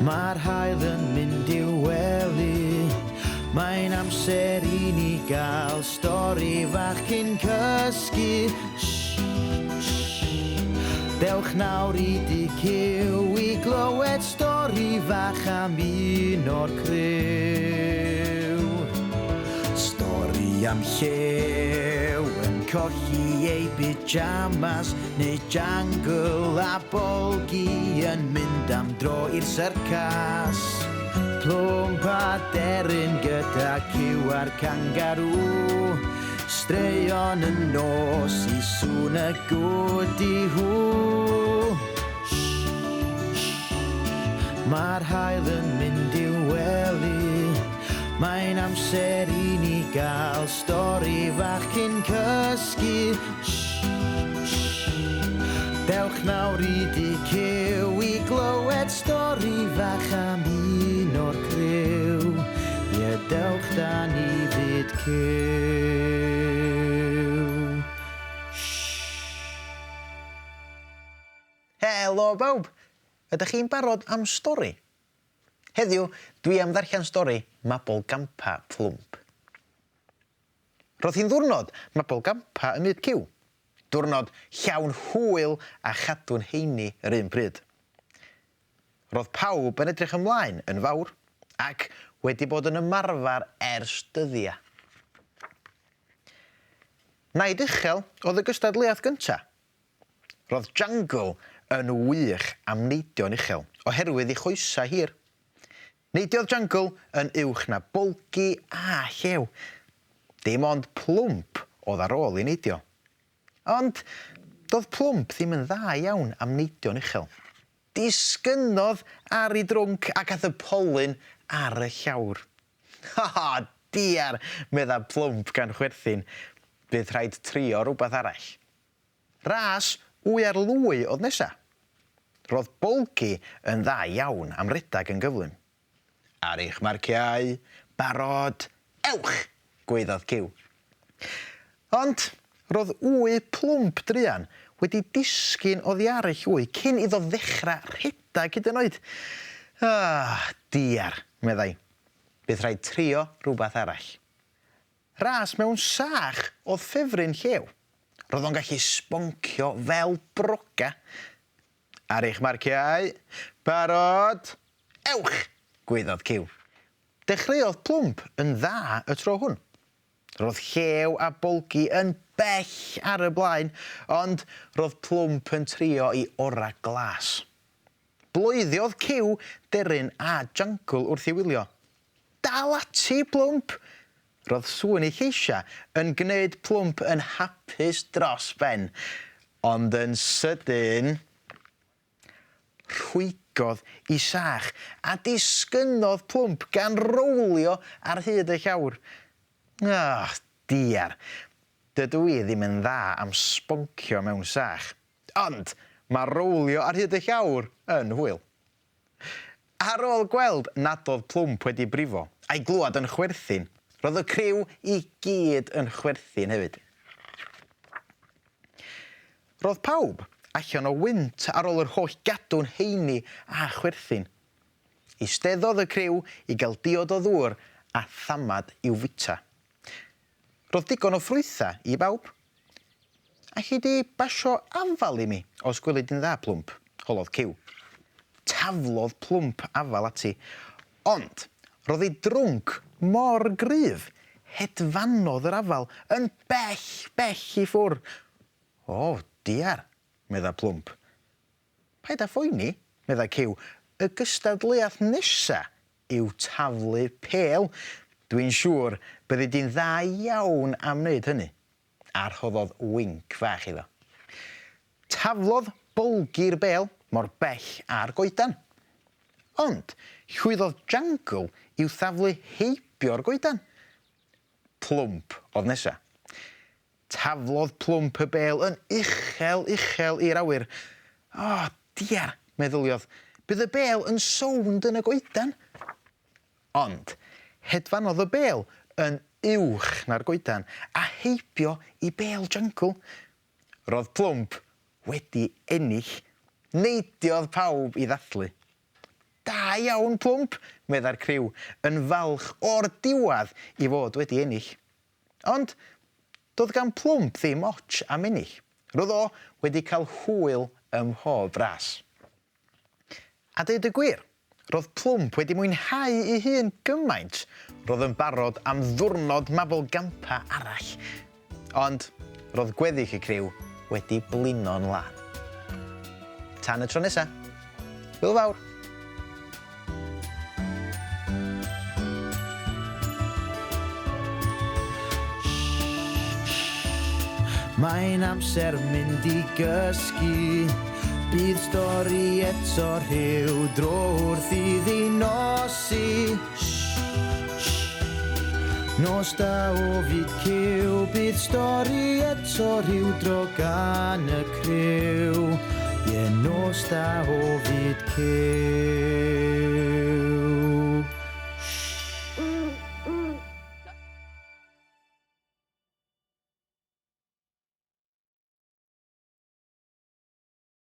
Mae'r haul yn mynd i'w wely. Mae'n amser I ni gael stori fach cyn cysgu. Dewch nawr I di cyw I glywed stori fach am un o'r criw. Stori am llew yn colli ei pyjamas neu jungle a bolgi yn mynd am dro i'r syrcas. Plwmp a deryn gyda cyw a'r kangaroo. Straeon yn nos I sŵn y gwd I hw. Mae'r haul yn mynd i'w wely. Mae'n amser I ni gael stori fach cyn cysgu. Dewch nawr I di cyw I glywed stori fach am un o'r criw. Ie, dewch da ni fyd cyw. Helo bawb, ydych chi'n barod am stori? Heddiw, dwi am ddarllen stori Mabwl Gampa Plwmp. Roedd hi'n ddiwrnod Mabwl Gampa ym myd cyw. Diwrnod llawn hwyl a chadw'n heini yr un pryd. Roedd pawb yn edrych ymlaen yn fawr ac wedi bod yn ymarfer ers dyddia. Naid uchel oedd y gystadleuaeth gynta. Roedd Jungle yn wych am neidio'n uchel oherwydd ei choesa hir. Neidiodd Jungle yn uwch na bolgi a llew. Dim ond Plwmp oedd ar ôl I neidio. Ond doedd Plwmp ddim yn dda iawn am neidio'n uchel. Disgynnodd ar ei drwnc ac ath y polyn ar y llawr. Ha, diar, medda Plwmp gan chwerthin. Bydd rhaid trio rhywbeth arall. Ras wy ar lwy oedd nesa. Roedd bolgi yn dda iawn am redag yn gyflym. Ar eich marciau, barod, ewch, gwaeddodd cyw. Ond roedd wy Plwmp druan wedi disgyn oddi ar eich wy cyn iddo ddechrau redag hyd yn oed. Diar, meddai. Bydd rhaid trio rhywbeth arall. Ras mewn sach oedd ffefryn llew. Roedd o'n gallu sboncio fel broca. Ar eich marciau, barod, ewch, gwaeddodd cyw. Dechreuodd Plwmp yn dda y tro hwn. Roedd llew a bolgi yn bell ar y blaen, ond roedd Plwmp yn trio I ora glas. Blwyddiodd cyw, deryn a Jungle wrth I wylio. Dal ati, Plwmp! Roedd sŵn ei lleisia yn gwneud Plwmp yn hapus dros ben, ond yn sydyn rhwygodd I sach a disgynnodd Plwmp gan rowlio ar hyd y llawr. Diar, dydw I ddim yn dda am sboncio mewn sach, ond mae rowlio ar hyd y llawr yn hwyl. Ar ôl gweld nad oedd Plwmp wedi brifo a'i glwad yn chwerthin, roedd y criw I gyd yn chwerthin hefyd. Roedd pawb allan o wynt ar ôl yr holl gadw'n heini a chwerthin. Eisteddodd y criw I gael diod o ddŵr a thamad i'w fwyta. Roedd digon o ffrwytha I bawb. Alli di basio afal I mi os gwylid yn dda, Plwmp, holodd cyw. Taflodd Plwmp afal ati, ond roedd ei drwnc mor gryf, hedfanodd yr afal yn bell I ffwr. Diar, medda Plwmp. Paid â phoeni, medda cyw, y gystadleuaeth nesa yw taflu pêl. Dwi'n siŵr byddi di'n dda iawn am wneud hynny. Arhoddodd winc fach iddo. Taflodd bolgi'r bêl mor bell ar goedan. Ond llwyddodd Jungle i'w thaflu heibio'r goedan. Plwmp oedd nesa. Taflodd Plwmp y bêl yn uchel i'r awyr. Diar, meddyliodd, bydd y bêl yn sownd yn y goedan. Ond hedfanodd y bêl yn uwch na'r goedan a heibio I bêl Jungle. Roedd Plwmp wedi ennill. Neidiodd pawb I ddathlu. Da iawn, Plwmp, medda'r criw, yn falch o'r diwadd i fod wedi ennill. Ond doedd gan Plwmp ddim ots am ennill. Roedd o wedi cael hwyl ym mhob ras. A deud y gwir, roedd Plwmp wedi mwynhau ei hun gymaint, roedd yn barod am ddiwrnod mafol gampa arall. Ond roedd gweddill y criw wedi blino'n lan. Tan y tro nesa. Hwyl fawr. Mae'n amser mynd i gysgu, bydd stori eto rhyw dro wrth iddi nosi. Nos da o fyd cyw, bydd stori eto rhyw dro gan y criw. Ie, nos da o fyd cyw.